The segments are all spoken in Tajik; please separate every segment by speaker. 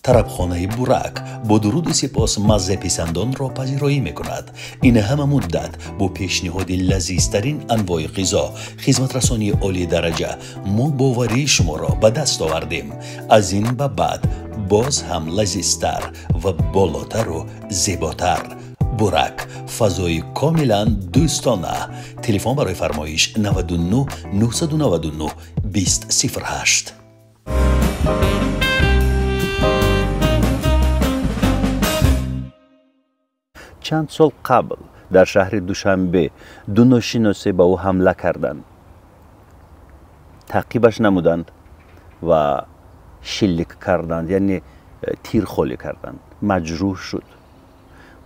Speaker 1: тарабхонаи бурак бо дуруду сипос маззеписандонро пазироӣ мекунад. ин ҳама муддат бо пешниҳоди лазизтарин анвои ғизо хизматрасонии олидараҷа мо боварии шуморо ба даст овардем. аз ин ба баъд боз ҳам лазизтар ва болотару зеботар. бурак фазои комилан дӯстона. телефон барои фармоиш 99 999 2008.
Speaker 2: چند سال قبل در شهر دوشنبه دو ناشناس به او حمله کردند. تعقیبش نمودند و شلیک کردند، یعنی تیرخوری کردند. مجروح شد.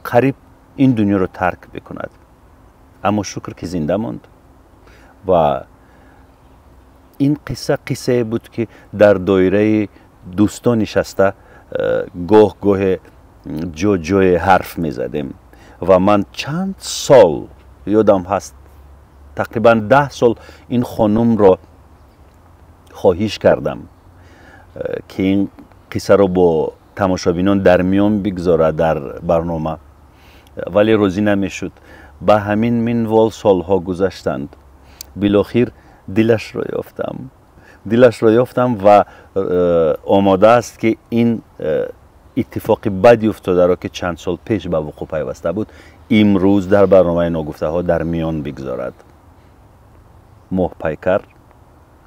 Speaker 2: قریب این دنیا رو ترک بکند، اما شکر که زنده ماند. و این قصه بود که در دایره دوستان نشسته گاه جای حرف می زدیم و من چند سال یادم هست، تقریبا 10 سال این خانم را خواهش کردم که این قصه رو با تماشابینان در میان بگذاره در برنامه، ولی روزی نمیشد. به همین منوال سالها گذشتند. بالاخره دلش را یافتم و آماده است که این اتفاق بدی افتاده را که چند سال پیش به وقوع پیوسته بود امروز در برنامه ناگفته ها در میان بگذارد. ماه پیکر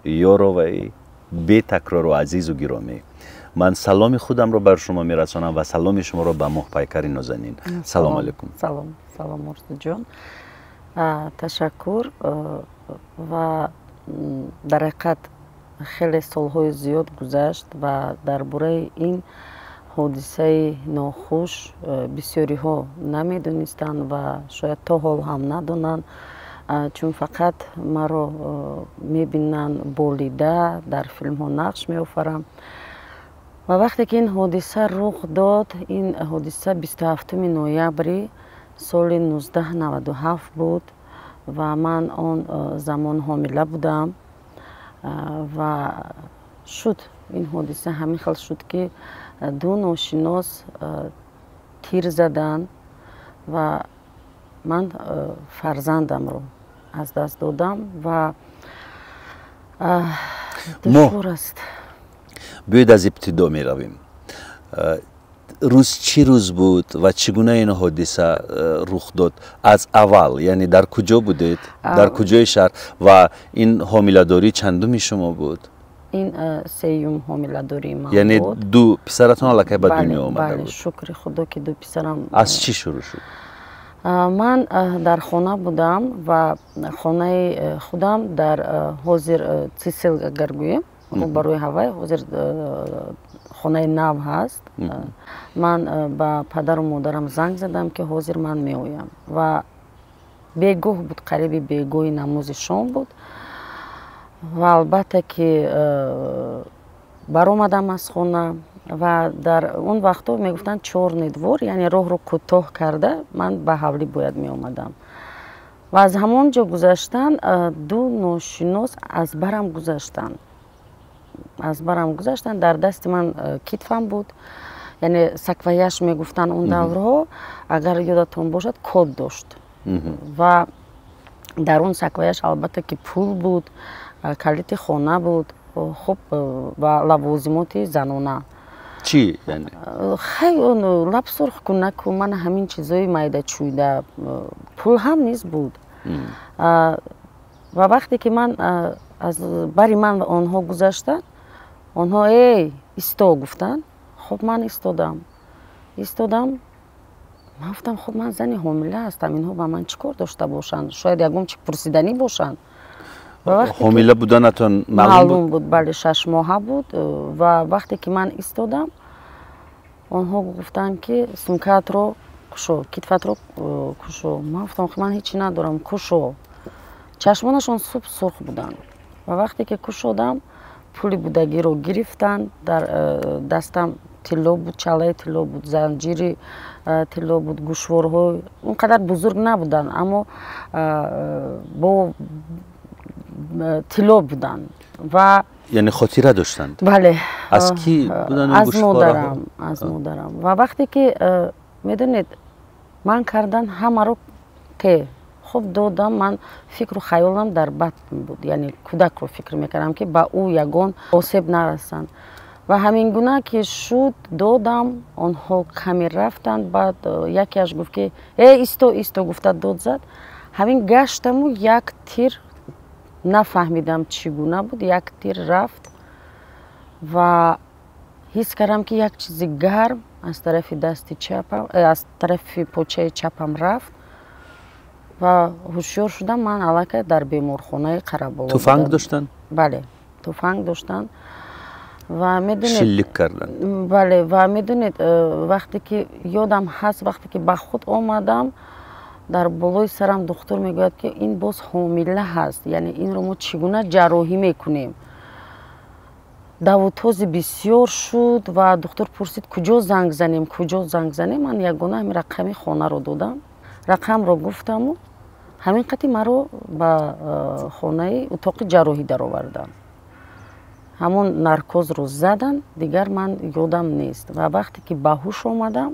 Speaker 2: یاروی بی تکرار و عزیز و گرامی، من سلام خودم را بر شما میرسانم و سلام شما را به ماه پیکر نازنین. سلام علیکم.
Speaker 3: سلام مرتضی جان، تشکر. و در حقیقت خیلی سالهای زیاد گذشت و درباره این حادثه ناخوش بسیاری ها نمیدونستند و شاید تا حال هم ندونند، چون فقط مرا میبینند بالیده در فیلم ها نقش میآفرم. و وقتی که این حادثه رخ داد، این حادثه 27 نوامبر سال 1997 بود و من آن زمان حامله بودم و شد این حادثه همین خیلی شد که دو ناشناس تیر زدن و من فرزندم رو از دست دادم و دشوار است.
Speaker 2: بیاید از ابتدا می رویم. روز چی روز بود و چگونه این حادثه رخ داد؟ از اول یعنی در کجا بودید؟ در کجای شهر؟ و این حامله‌داری چندمی شما بود؟
Speaker 3: این سیوم حامله‌داری من
Speaker 2: یعنی
Speaker 3: بود.
Speaker 2: دو پسرتون الکی به دنیا آمده
Speaker 3: بله،
Speaker 2: بود؟
Speaker 3: شکر خدا که دو پسرم.
Speaker 2: از چی شروع شد؟
Speaker 3: من در خانه بودم و خانه خودم در حاضر چیسل گرگویم برای هوای حاضر خانه نو هست. من با پدر و مادرم زنگ زدم که حاضر من می آیم و بیگاه بود، قریب بیگاه نماز شام بود و البته که برآمدم از خانه و در اون وقتا میگفتن 4 ندوار، یعنی راه رو کوتاه کرده من به حولی باید می آمدم و از همانجا گذشتن دو ناشناس از برم گذشتن. در دست من کتفم بود، یعنی سکویش میگفتن اون دورها، اگر یادتون باشد کد داشت و در اون سکویش البته که پول بود، کلیت خانه بود، خب و لوازمات زنانه.
Speaker 2: چی یعنی؟
Speaker 3: خیلی لب سرخ کنه که من همین چیزای میده چویده، پول هم نیست بود. و وقتی که من از بری من و آنها گذشتن، آنها ای ایستا گفتن. خب من ایستادم. من گفتم خب من زنی حامله هستم، اینها با من چیکار داشته باشند؟ شاید یکم چی پرسیدنی باشند.
Speaker 2: حامله بودنتون
Speaker 3: معلوم بود؟ بله، 6 ماه بود. و وقتی که من ایستادم آنها گفتن که سمکت رو کشو، کتفت رو کشو. من گفتم خب من هیچی ندارم، کشو. چشمانشون صبح سرخ بودن و وقتی که کشودم پولی بودگی رو گرفتن. در دستم طلا بود، چاله طلا بود، زنجیر طلا بود، گوشوارها اونقدر بزرگ نبودن اما با طلا بودن. و
Speaker 2: یعنی خاطره داشتند؟
Speaker 3: بله.
Speaker 2: از کی بودن؟
Speaker 3: از مادرم. و وقتی که میدونید من کردن همه رو که خب دادم، من فکر و خیالم در بطن بود، یعنی کودک رو فکر میکردم که با او یگان آسیب نرسند و همین گونه که شد دادم. آنها کمی رفتند، بعد یکی اش گفت که ایستو گفته داد زد. همین گشتم و یک تیر نفهمیدم چگونه بود، یک تیر رفت و حس کردم که یک چیز گرم از طرف دست چپم، از طرف پوچه چپم رفت و هوشیار شدم. من الکی در بیمارخانه قره‌بالا.
Speaker 2: تفنگ داشتن؟
Speaker 3: بله، تفنگ داشتن و میدونید
Speaker 2: شلیک کردن.
Speaker 3: بله. و میدونید وقتی که یادم هست، وقتی که به خود آمدم در بالای سرم دکتر میگوید که این باز حامله هست، یعنی این رو ما چگونه جراحی میکنیم. دوتوز بسیار شد و دکتر پرسید کجا زنگ زنیم. من یگانه همین رقم خانه رو دادم، رقم رو گفتم و همین قطعی من رو به خانه اتاق جراحی در آوردن. همون نارکوز رو زدن، دیگر من یادم نیست. و وقتی که به هوش آمدم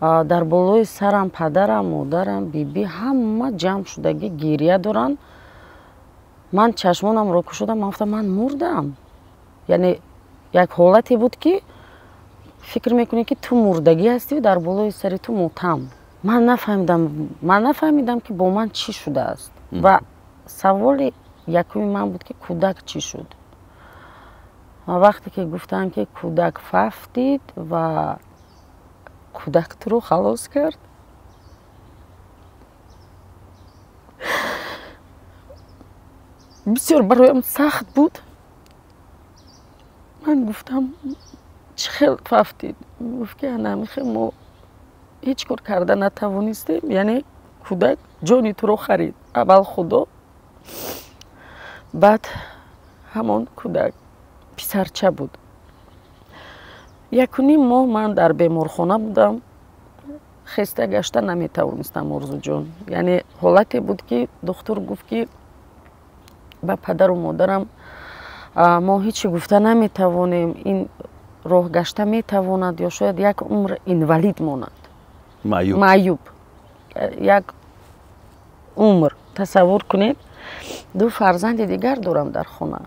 Speaker 3: در بالای سرم پدرم، مادرم، بیبی همه جمع شدگی گریه دارن. من چشمانم رو کشیدم، من گفتم من مردم. یعنی یک حالتی بود که فکر میکنی که تو مردگی هستی و در بالای سر تو ماتم. من نفهمیدم که با من چی شده است. و سوال یکمی من بود که کودک چی شد. و وقتی که گفتن که کودک فهمید و کودک تو رو خلاص کرد، بسیار برایم سخت بود. من گفتم چه خیلی فهمید؟ گفت که نمیخه ما هیچ کار کرده نتوانستیم، یعنی کودک جانی تو رو خرید. اول خدا، بعد همون کودک پسرچه بود. 1.5 ماه من در بیمارخانه بودم، خسته گشته نمیتوانستم آرزو جان. یعنی حالتی بود که دکتر گفت که با پدر و مادرم ما هیچی گفته نمیتوانیم، این راه گشته میتواند یا شاید یک عمر اینوالید ماند. معیوب. یک عمر. تصور کنید 2 فرزند دیگر دارم در خانه.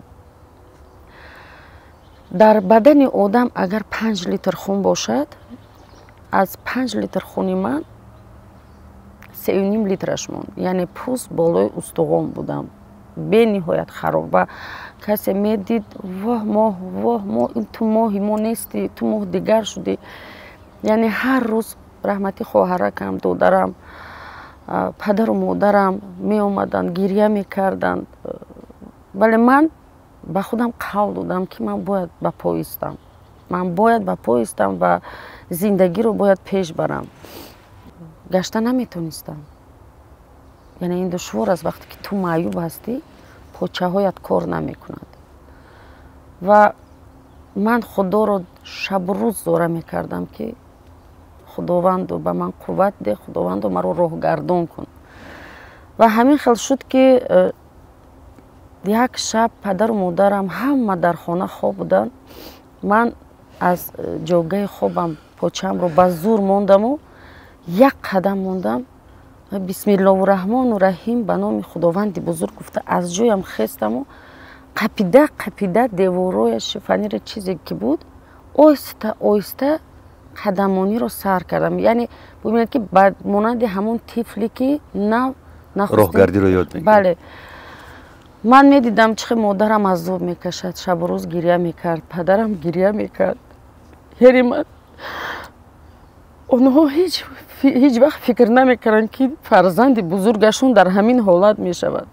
Speaker 3: در بدن آدم اگر 5 لیتر خون باشد، از 5 لیتر خون من 3.5 لیترش موند. یعنی پوست بالای استخوان بودم، به نهایت خراب. و کسی میدید واه ما این تو ماهی ما نیستی، تو ماه دیگر شدی. یعنی هر روز رحمتی خواهرکم، دادرم، پدر و مادرم می اومدن گریه میکردن. ولی من به خودم قول دادم که من باید به پا ایستم و زندگی رو باید پیش برم. گشته نمیتونستم. یعنی این دشوار است وقتی که تو معیوب هستی، پاچه هایت کار نمیکند. و من خدا رو شب و روز زوره میکردم که خداوندو به من قوت ده، خداوندو مرا راه گردان کن. و همین خیلی شد که یک شب پدر و مادرم همه در خانه خواب بودن. من از جوگه خوابم پاچم رو به زور موندم و یک قدم موندم. بسم الله الرحمن الرحیم به نام خداوند بزرگ گفته از جایم خستم و قپیده دیوارای شفنیر چیزی که بود آیسته قدمانی رو سر کردم. یعنی ببینید که بعد مانند همون طفلی که
Speaker 2: راهگردی رو یاد میگیره.
Speaker 3: بله. من میدیدم چه مادرم عذاب میکشد، شب و روز گریه میکرد، پدرم گریه میکرد. یعنی من اونها هیچ وقت فکر نمیکردن که فرزند بزرگشون در همین حالت میشود.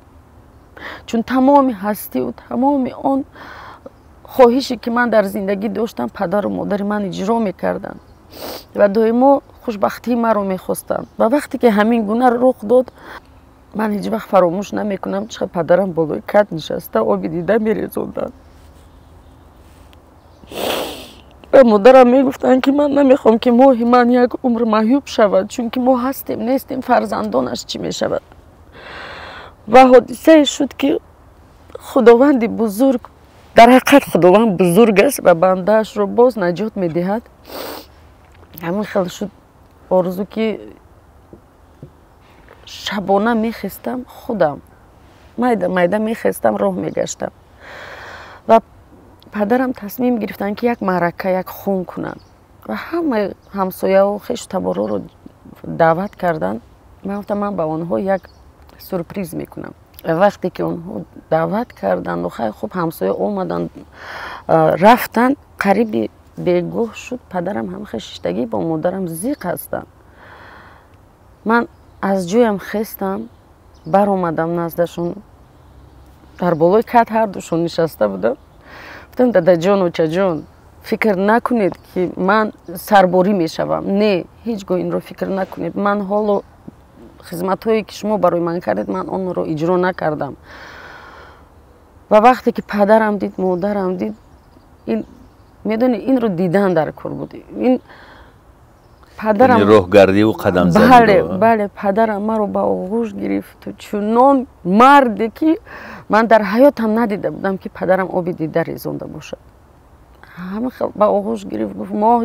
Speaker 3: چون تمام هستی و تمام آن خواهشی که من در زندگی داشتم پدر و مادر من اجرا میکردن و دائما خوشبختی من رو میخواستن. و وقتی که همین گونه رخ داد، من هیچ وقت فراموش نمیکنم چه پدرم بالای کت نشسته آب دیده میریزوندن. و مادرم میگفتن که من نمیخوام که ماهی من یک عمر معیوب شود، چون که ما هستیم نیستیم فرزندانش چی میشود. و حادثه شد که خداوند بزرگ дар ҳақиқат худованд бузург аст ва бандаашро боз наҷот медиҳад. ҳамин хел шуд орзу ки шабона мехестам худам майда майда мехестам роҳ мегаштам ва падарам тасмим гирифтанд ки як маърака як хун кунанд ва ҳамаи ҳамсояву хешу табороро даъват карданд. ман гуфтам ман ба онҳо як сюрприз мекунам. вақте ки онҳо даъват карданду хай хуб ҳамсоя омаданд рафтанд қариби бегоҳ шуд падарам ҳамахе шиштагӣ бо модарам зиқ ҳастанд. ман аз ҷоям хестам баромадам наздашон дар болои кат ҳардушон нишаста будам. гуфтам дадаҷон очаҷон фикр накунед ки ман сарборӣ мешавам. не ҳеҷ гоҳ инро фикр накунед. ман ҳоло хизматҳое ки шумо барои ман кардед ман онро иҷро накардам. ва вақте ки падарам дид модарам дид медони инро дидан дар кор буд. ин падарам
Speaker 2: роҳгардиву қадамзадӣ.
Speaker 3: бале падарам маро ба оғӯш гирифту чунон марде ки ман дар ҳаётам надида будам ки падарам оби дида резонда бошад. ҳама хел ба оғӯш гирифт гуфт моҳ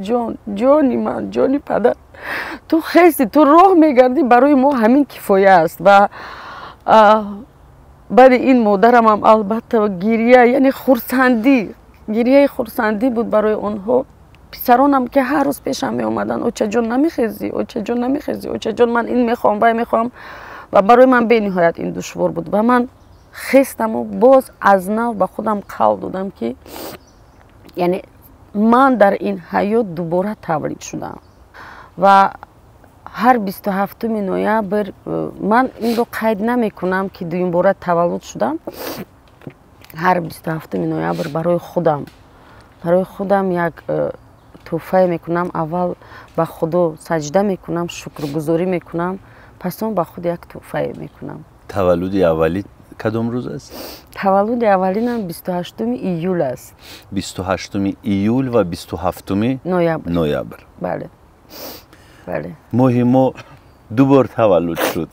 Speaker 3: ҷон ҷони ман ҷони падар ту хести ту роҳ мегардӣ барои мо ҳамин кифоя аст. ва баъди ин модарамам албатта гирия яъне хурсандӣ гирияи хурсандӣ буд барои онҳо. писаронам ки ҳар рӯз пешам меомаданд очаҷон намехезӣ очаҷон намехезӣ очаҷон ман ин мехоҳам вай мехоҳам ва барои ман бениҳоят ин душвор буд. ва ман хестаму боз аз нав ба худам қавл додам ки яъне ман дар ин ҳаёт дубора тавлид шудам ва ҳар 27 ноябр ман инро қайд намекунам ки дуюмбора таваллуд шудам. ҳар 27 ноябр барои худам як тӯҳфае мекунам. аввал ба худо саҷда мекунам шукргузорӣ мекунам пас он ба худ як тӯҳфае мекунам.
Speaker 2: таваллуди аввалӣ кадом рӯз аст?
Speaker 3: таваллуди аввалинам 28 июл аст.
Speaker 2: 28 июл ва 27 ноябр.
Speaker 3: бале бале.
Speaker 2: моҳи мо ду бор таваллуд шуд.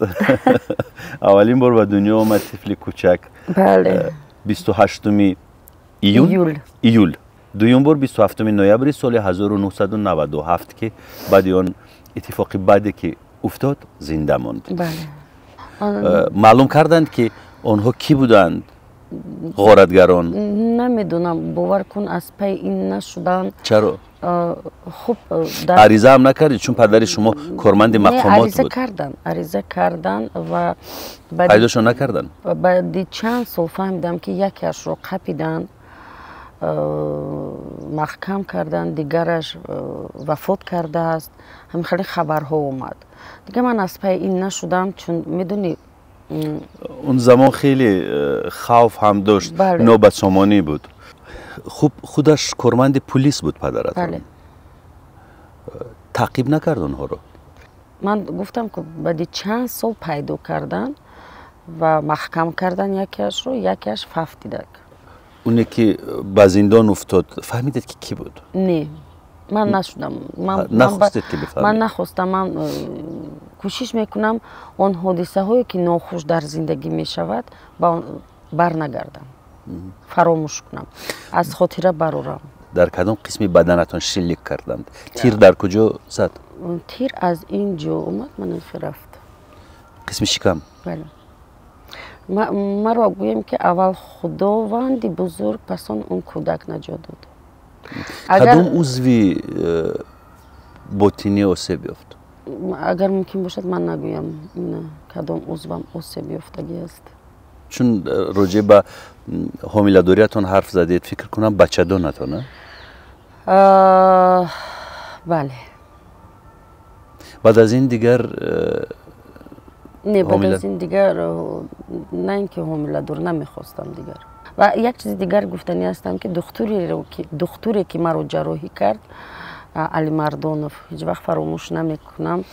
Speaker 2: аввалин бор ба дунё омад тифли кӯчак.
Speaker 3: бале
Speaker 2: 28 июл. дуюм бор 27 ноябри соли 1997 ки баъди он иттифоқи баъде ки уфтод зинда монд. маълум карданд ки онҳо кӣ буданд? ғоратгарон?
Speaker 3: намедонам, бовар кун аз пай ин нашуданд.
Speaker 2: чаро?
Speaker 3: хуб
Speaker 2: ариза ҳам накардид? чун падари шумо корманди мақомот буд.
Speaker 3: ариза кардан ва
Speaker 2: пайдошон накарданд.
Speaker 3: баъди чанд сол фаҳмидам ки якеашро қапиданд, маҳкам карданд, дигараш вафот кардааст. ҳамин хеле хабарҳо омад. дига ман аз пай ин нашудам, чун медонӣ
Speaker 2: он замон хеле хавф ҳам дошт, нобасомонӣ буд. хуб худаш корманди пулис буд падаратон. таъқиб накард онҳоро?
Speaker 3: ман гуфтам ки баъди чанд сол пайдо кардан ва маҳкам кардан якеашро, якеаш фафтидак.
Speaker 2: оне ки ба зиндон уфтод фаҳмидед ки кӣ буд?
Speaker 3: не, ман нашудам.
Speaker 2: нахостед ки бифаҳмед?
Speaker 3: ман нахостам. ман кӯшиш мекунам он ҳодисаҳое ки нохуш дар зиндагӣ мешавад барнагардам, фаромӯш кунам, аз хотира барорам.
Speaker 2: дар кадом қисми баданатон шиллик карданд? тир дар куҷо зад?
Speaker 3: тир аз ин ҷо омад манфи рафт.
Speaker 2: қисми шикам?
Speaker 3: бале. маро гӯем ки аввал худованди бузург, пас он кӯдак наҷот дод.
Speaker 2: кадом узви ботинӣ осеб ёфт?
Speaker 3: агар мумкин бошад ман нагӯям кадом узвам осеб ёфтагӣ аст.
Speaker 2: чун роҷеъ ба ҳомиладориятон ҳарф задед, фикр кунам бачадонатон?
Speaker 3: бале.
Speaker 2: баъд аз ин дигар
Speaker 3: не, баъд аз ин дигар на ин ки ҳомиладор намехостам дигар. ва як чизи дигар гуфтанӣ ҳастам ки духтуре ки маро ҷарроҳӣ кард, Али Мардонов, ҳеҷ вақт фаромӯш намекунам.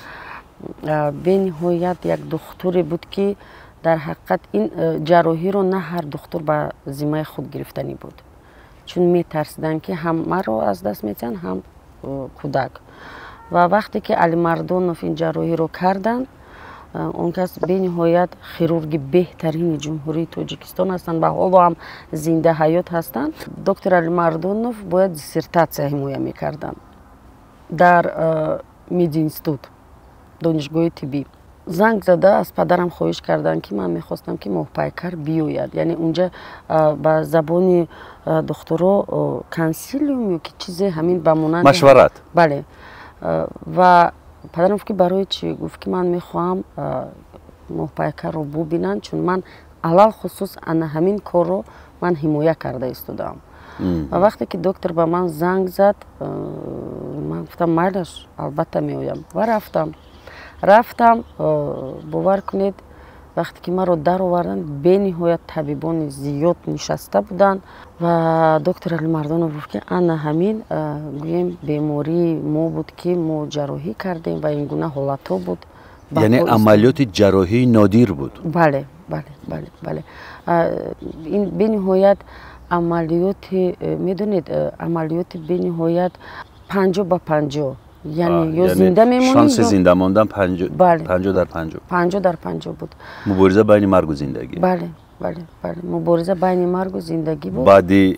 Speaker 3: бениҳоят як духтуре буд ки дар ҳақиқат ин ҷарроҳиро на ҳар духтур ба зиммаи худ гирифтанӣ буд, чун метарсиданд ки ҳам маро аз даст медиҳанд, ҳам кӯдак. ва вақте ки Али Мардонов ин ҷарроҳиро карданд, он кас бениҳоят хирурги беҳтарини ҷумҳурии Тоҷикистон ҳастанд ва ҳоло ҳам зинда ҳаёт ҳастанд. Доктор Алимардонов бояд диссертатсия ҳимоя мекарданд дар мединститут донишгоҳи тиббӣ. Занг зада аз падарам хоҳиш карданд ки ман мехостам ки моҳпайкар биёяд, яъне унҷа ба забони духтуро консилиум ё ки чизе ҳамин ба монанди
Speaker 2: машварат.
Speaker 3: Бале. Ва падарам гуфт ки барои чӣ? Гуфт ки ман мехоҳам моҳпайкарро бубинанд, чун ман алал хусус ана ҳамин корро ман ҳимоя карда истодаам. Ва вақте ки доктор ба ман занг зад, ман гуфтам майлаш, албатта меоям. Ва рафтам, бовар кунед, вақте ки маро дароварданд, бениҳоят табибони зиёд нишаста буданд ва доктор Алимардонов гуфт ки ана ҳамин гӯем бемории мо буд ки мо ҷарроҳӣ кардем ва ин гуна ҳолатҳо буд.
Speaker 2: яъне амалиёти ҷарроҳии нодир буд.
Speaker 3: Бале, бале, бале, бале. Ин бениҳоят амалиёти, медонед, амалиёти бениҳоят 50 ба 50. яъне ё зинда мемонӣ,
Speaker 2: шанси зинда мондан 50 дар 50.
Speaker 3: 50 дар 50 буд.
Speaker 2: мубориза байни маргу зиндагӣ.
Speaker 3: Бале, бале, бале. Мубориза байни маргу зиндагӣ буд.
Speaker 2: баъди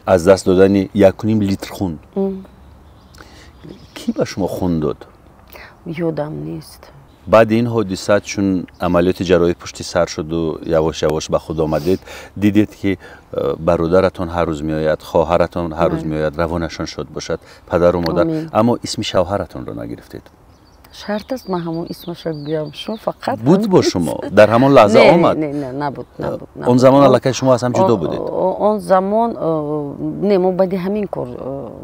Speaker 2: аз даст додани 1.5 литр хун. Ки ба шумо хун дод?
Speaker 3: ёдам нест.
Speaker 2: баъди ин ҳодиса чун амалиёти ҷарроҳӣ пушти сар шуду явош явош ба худ омадед, дидед ки бародаратон ҳар рӯз меояд, хоҳаратон ҳар рӯз меояд, равонашон шод бошад, падару модар, аммо исми шавҳаратонро нагирифтед.
Speaker 3: шарт аст ман ҳамон исмашро гӯям. Шумо фақат
Speaker 2: буд бо шумо дар ҳамон лаҳза омад?
Speaker 3: Не, набуд.
Speaker 2: Он замон аллакай шумо аз ҳам ҷудо будед?
Speaker 3: Он замон не, мо баъди ҳамин кор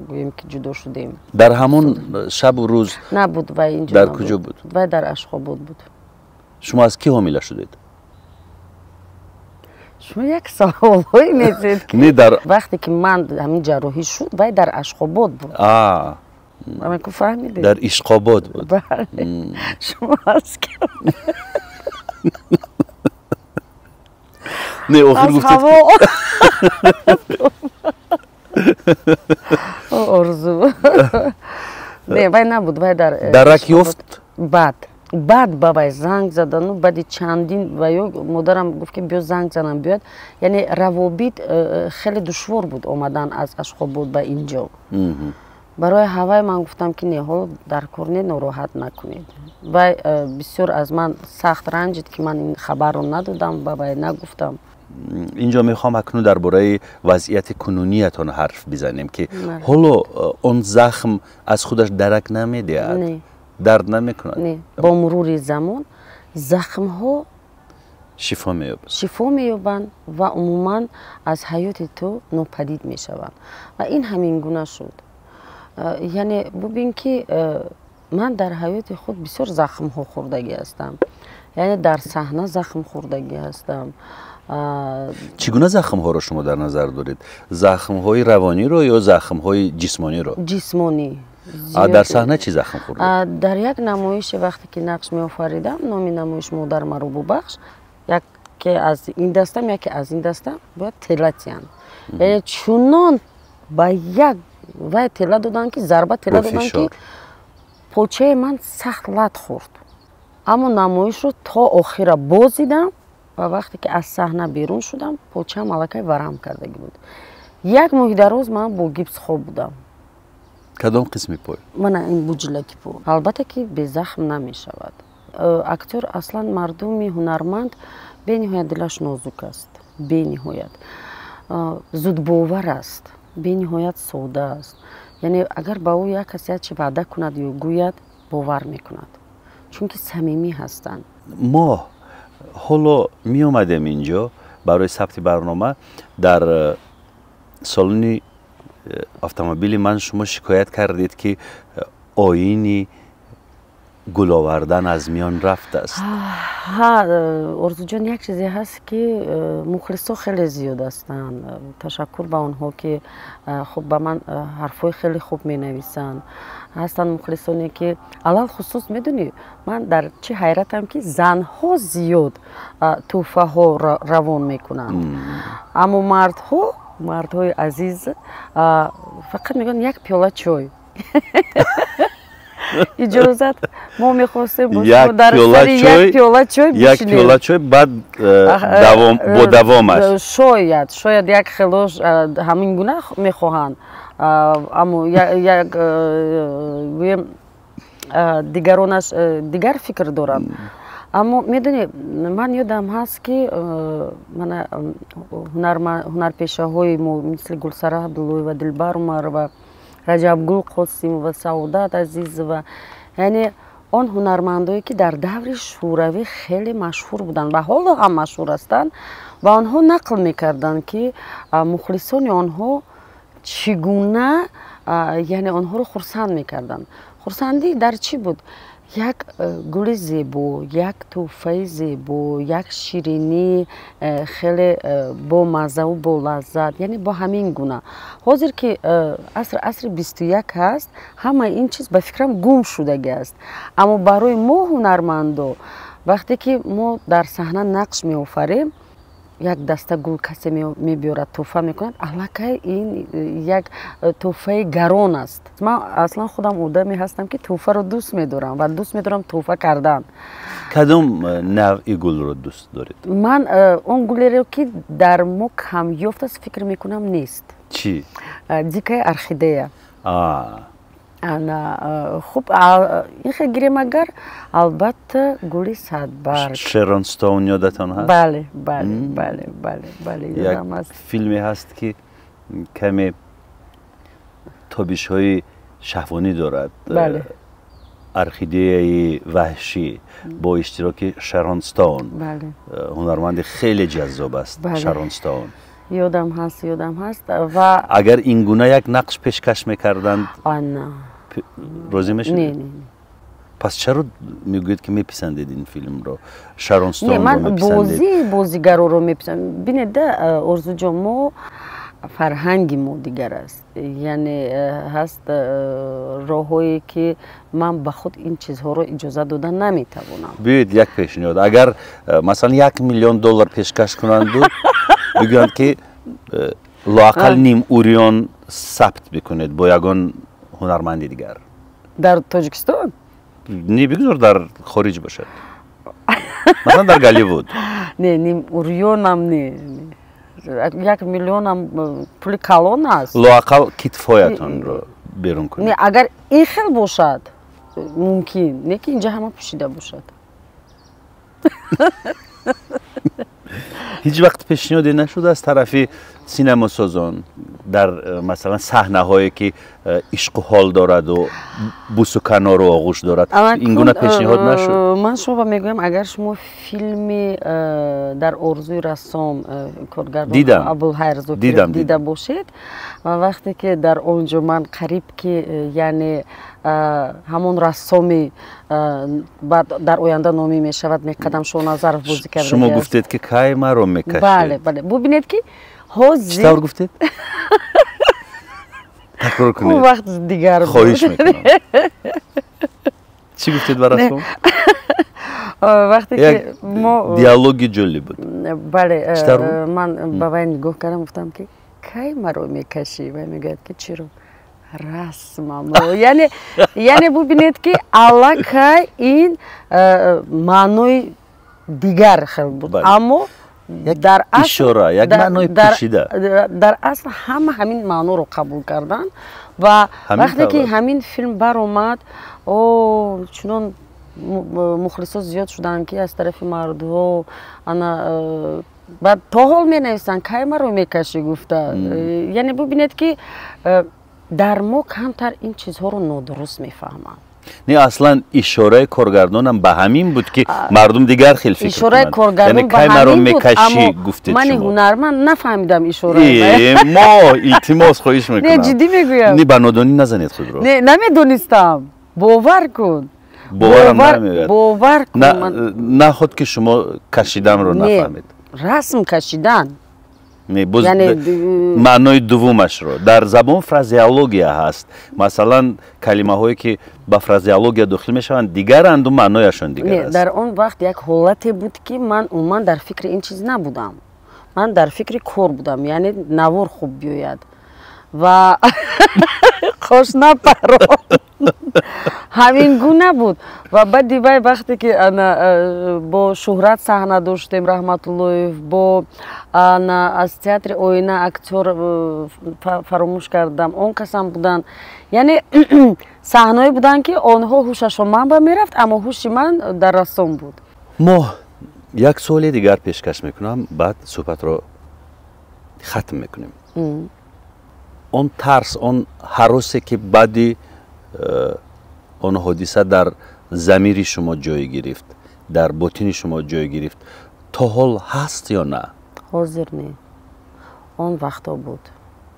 Speaker 3: гӯем ки ҷудо шудем.
Speaker 2: дар ҳамон шабу рӯз
Speaker 3: набуд. Вай инҷо
Speaker 2: дар куҷо буд?
Speaker 3: Вай дар Ашхобод буд.
Speaker 2: шумо аз ки ҳомила шудед?
Speaker 3: шумо як саволҳое мепурсед ки
Speaker 2: не дар
Speaker 3: вақте ки ман ҳамин ҷарроҳӣ шуд, вай дар Ашхобод буд. Амаку фаҳмидед?
Speaker 2: дар Ишқобод буд.
Speaker 3: Бале. Шумо аз ки
Speaker 2: не охир гуфтед
Speaker 3: орзу. Не, вай набуд, вай дар
Speaker 2: дарак ёфт?
Speaker 3: баъд ба вай занг задану баъди чандин ва ё модарам гуфт ки биё занг занам биёяд. Яъне равобит хеле душвор буд омадан аз Ашхобод ба инҷо. барои ҳавай ман гуфтам ки не, ҳоло дар кор не, нороҳат накунед. Вай бисёр аз ман сахт ранҷид ки ман ин хабарро надодам, ба вай нагуфтам.
Speaker 2: инҷо мехоҳам акнун дар бораи вазъияти кунуниятон ҳарф бизанем ки ҳоло он захм аз худаш дарак намедиҳад? дард намекунад?
Speaker 3: Не, бо мурури замон захмҳо шифо меёбанд ва умуман аз ҳаёти ту нопадид мешаванд. Ва ин ҳамин гуна шуд. яъне бубин ки ман дар ҳаёти худ бисёр захмҳо хӯрдагӣ ҳастам. яъне дар саҳна захм хӯрдагӣ ҳастам.
Speaker 2: чӣ гуна захмҳоро шумо дар назар доред? захмҳои равониро ё захмҳои ҷисмониро?
Speaker 3: ҷисмонӣ.
Speaker 2: дар саҳна чӣ захм хӯрдед?
Speaker 3: дар як намоиши вақте ки нақш меофаридам, номи намоиш модар маро бубахш, яке аз ин дастам, яке аз ин дастам бояд телатиян. яъне чунон ба як вай тела доданд ки зарба тела доданд ки почаи ман сахт лат хӯрд. аммо намоишро то охира бозидам ва вақте ки аз саҳна берун шудам, почаам аллакай варам кардагӣ буд. як моҳи дароз ман бо гипс хоб будам.
Speaker 2: кадом қисми пой?
Speaker 3: мана ин буҷилаки по. албатта ки безахм намешавад. актер аслан мардуми ҳунарманд бениҳоят дилаш нозук аст. бениҳоят зудбовар аст. бениҳоят сода аст. яъне агар ба ӯ як касе ячи ваъда кунад ё гӯяд, бовар мекунад, чунки самимӣ ҳастанд.
Speaker 2: мо ҳоло меомадем инҷо барои сабти барнома. дар солони автомобили ман шумо шикоят кардед ки оини гул овардан аз миён рафтааст.
Speaker 3: ҳа, орзуҷон, як чизе ҳаст ки мухлисо хеле зиёд ҳастанд. ташаккур ба онҳо ки хуб ба ман ҳарфҳои хеле хуб менависанд. ҳастанд мухлисоне ки алал хусус медонӣ, ман дар чӣ ҳайратам ки занҳо зиёд тӯҳфаҳо равон мекунанд. аммо мардҳои азиз фақат мегӯянд як пиёла чой. اجازت ما میخواستیم با
Speaker 2: یک
Speaker 3: شما در
Speaker 2: پیاله
Speaker 3: سر یک پیاله چای
Speaker 2: یک
Speaker 3: بشینیم.
Speaker 2: پیاله چای بعد با دوامش.
Speaker 3: شاید یک خلاص همین گونه میخواهند، اما یک دیگرانش دیگر فکر دارند. اما میدونی من یادم هست که من هنرپیشه‌های ما مثل گلسره عبداللهی و دلبر عمر و رجبگل قاسم و سعادت عزیز و یعنی آن هنرمندایی که در دور شوروی خیلی مشهور بودند و حالا هم مشهور هستند و آنها نقل میکردند که مخلصان آنها چگونه یعنی آنها رو خرسند میکردند. خرسندی در چی بود؟ یک گل زیبا، یک تحفه زیبا، یک شیرینی خیلی با مزه و با لذت، یعنی با همین گونه. حاضر که عصر 21 هست، همه این چیز به فکرم گم شدگی است. اما برای ما هنرمندا وقتی که ما در صحنه نقش می آفریم، یک دسته گل کسی میبیارد تحفه میکند، الکی این یک تحفه گران است. من اصلا خودم آدمی هستم که تحفه رو دوست میدارم و دوست میدارم تحفه کردن.
Speaker 2: کدوم نوعی گل رو دوست دارید؟
Speaker 3: من اون گلی رو که در ما کمیافت است فکر میکنم نیست.
Speaker 2: چی؟
Speaker 3: دیگه ارخیده. خوب این خیلی گیریم اگر البته گلی صدبرگ.
Speaker 2: شرون ستون یادتان هست؟
Speaker 3: بله بله بله بله بله یادم هست.
Speaker 2: یک فیلمی هست که کمی تابش های شهوانی دارد.
Speaker 3: بله.
Speaker 2: ارخیده وحشی با اشتراک شرون ستون.
Speaker 3: بله.
Speaker 2: هنرمند خیلی جذاب است.
Speaker 3: بله.
Speaker 2: شرون ستون.
Speaker 3: یادم هست و
Speaker 2: اگر این گونه یک نقش پیشکش میکردند
Speaker 3: نه
Speaker 2: راضی میشید؟
Speaker 3: نه.
Speaker 2: پس چرا میگویید که میپسندید این فیلم رو؟ شرون ستون رو
Speaker 3: من
Speaker 2: میپسندید؟
Speaker 3: بازیگرا رو میپسندم. ببینید ارزو جان، ما فرهنگ ما دیگر است، یعنی هست راهایی که من به خود این چیزها رو اجازه دادن نمیتوانم.
Speaker 2: بیاید یک پیشنهاد، اگر مثلا $1,000,000 پیشکش کنند بگویند که لااقل نیم اوریون ثبت بکنید با یگان هنرمند دیگر
Speaker 3: در تاجیکستان؟
Speaker 2: نه، بگذار در خارج باشد، مثلا در گالیوود.
Speaker 3: نه، نیم اوریون هم نه، 1,000,000 هم پول کلان است.
Speaker 2: لااقل کتفایتان رو بیرون کنید.
Speaker 3: نه، اگر این خیلی باشد ممکن، نه که اینجا همه پوشیده باشد.
Speaker 2: هیچ وقت پیشنهادی نشده از طرف سینما سازان در مثلا صحنه هایی که عشق و حال دارد و بوس و کنار و آغوش دارد، این گونه پیشنهاد نشد؟
Speaker 3: من شما میگویم اگر شما فیلمی در ارزوی رسام کارگردان ابوالحیرزو دیده باشید و وقتی که در اونجا من قریب که یعنی همون رسامی در آینده نامی می شود میقدم شونازرف بازی کرده.
Speaker 2: شما گفتید که کای مرا میکشید.
Speaker 3: بله بله، ببینید که حوزی
Speaker 2: چطور گفتید؟ تکرار کنید.
Speaker 3: اون وقت دیگر
Speaker 2: خواهش میکنم. چی گفتید براتون؟
Speaker 3: وقتی که ما
Speaker 2: دیالوگی جلی بود.
Speaker 3: بله، من با وی نگاه کردم گفتم که کی مرا میکشی و میگه که چرا؟ رسمم رو یعنی ببینید که الکی این معنای دیگر خیلی بود، اما در اصل
Speaker 2: اشاره یک معنای پوشیده
Speaker 3: در اصل همین معنا رو قبول کردن و وقتی که همین فیلم بر اومد چون مخلصا زیاد شدن که از طرف مردم بعد تا حال می نویسن که ما رو میکشی گفته. یعنی ببینید که در ما کمتر این چیزها رو نادرست میفهمند.
Speaker 2: نه، اصلا اشاره کارگردان هم به همین بود که مردم دیگر خیلی فکر کنند.
Speaker 3: اشاره کارگردان به همین بود، اما من هنرمند نفهمیدم اشاره.
Speaker 2: ما التماس خواهش میکنم.
Speaker 3: نه، جدی میگویم.
Speaker 2: نه، به نادانی نزنید خود رو.
Speaker 3: نه، نمیدونستم. باور کن. باور کن.
Speaker 2: نه خود که شما کشیدن رو نفهمید.
Speaker 3: رسم کشیدن.
Speaker 2: یعنی معنای دومش رو در زبان فرازیولوژیا هست. مثلا کلمه هایی که با فرازیولوژیا داخل میشوند دیگرند و معنایشان دیگر است.
Speaker 3: در اون وقت یک حالتی بود که من در فکر این چیز نبودم. من در فکر کار بودم، یعنی نوار خوب بیاید و خوش نپران. همین گونه بود. و بعد دیوای وقتی که با شهرت صحنه داشتیم رحمت الله، با از تئاتر آینه اکتور فراموش کردم، اون کسان بودن، یعنی صحنه‌ای بودن که آنها هوششون من به میرفت اما هوش من در رسوم بود.
Speaker 2: ما یک سوال دیگر پیشکش میکنم بعد صحبت رو ختم میکنیم. اون ترس، اون هراسی که بعدی اون حادثه در ضمیر شما جای گرفت، در باطن شما جای گرفت، تا حال هست یا نه؟
Speaker 3: حاضر نه. اون وقتا بود.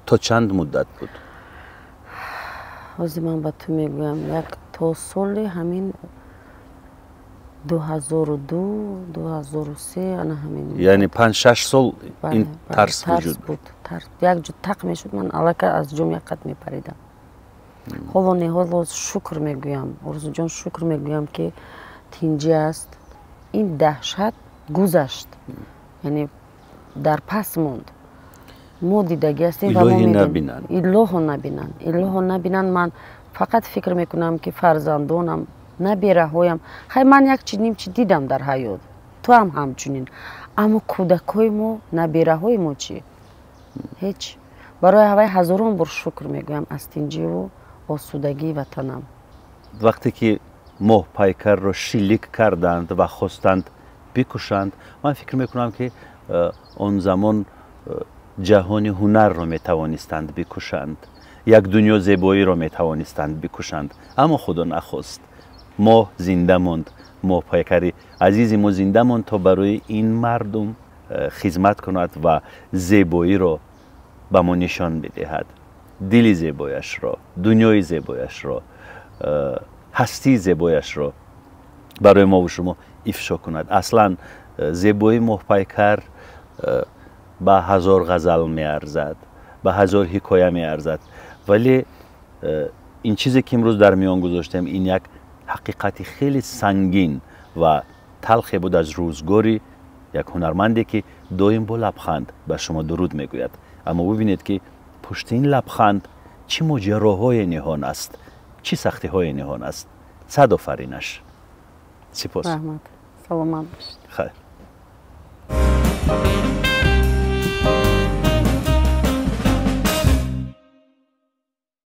Speaker 2: تا چند مدت بود؟
Speaker 3: حاضر من با تو میگویم یک تا سال همین 2002 2003 انا همین،
Speaker 2: یعنی 5-6 سال این ترس وجود
Speaker 3: بود. ترس یک جو تق میشد، من الکه از جمع یک قد میپریدم. حالا نه، حالا شکر میگویم ارزو جان، شکر میگویم که تینجی است. این دهشت گذشت، یعنی در پس موند. ما دیدگی هستیم و ما میدیم الهو نبینن. من فقط فکر میکنم که فرزندانم نبیره هایم، خیلی من یک چنین چی دیدم در حیات، تو هم همچنین، اما کودکای ما نبیره های ما چی؟ هیچ. برای هوای هزاران بار شکر میگویم از تینجی و آسودگی وطنم.
Speaker 2: وقتی که ماه پیکر رو شلیک کردند و خواستند بکشند، من فکر میکنم که اون زمان جهان هنر رو میتوانستند بکشند، یک دنیا زیبایی رو میتوانستند بکشند، اما خدا نخواست. ماه زنده موند، ماه پیکری عزیزی ما زنده موند تا برای این مردم خدمت کند و زیبایی رو به ما نشان بدهد. دل زیبایش را، دنیای زیبایش را، هستی زیبایش را برای ما و شما افشا کند. اصلا زیبایی ماه پیکر به 1000 غزل می ارزد، به 1000 حکایه می ارزد، ولی این چیزی که امروز در میان گذاشتم این یک حقیقتی خیلی سنگین و تلخی بود از روزگاری یک هنرمندی که دائم با لبخند به شما درود میگوید، اما ببینید که پشت این لبخند چه ماجراهای نهان است، چه سختی های نهان است. صد آفرینش. سپاس.
Speaker 3: رحمت. سلامت باشید.
Speaker 2: خیر.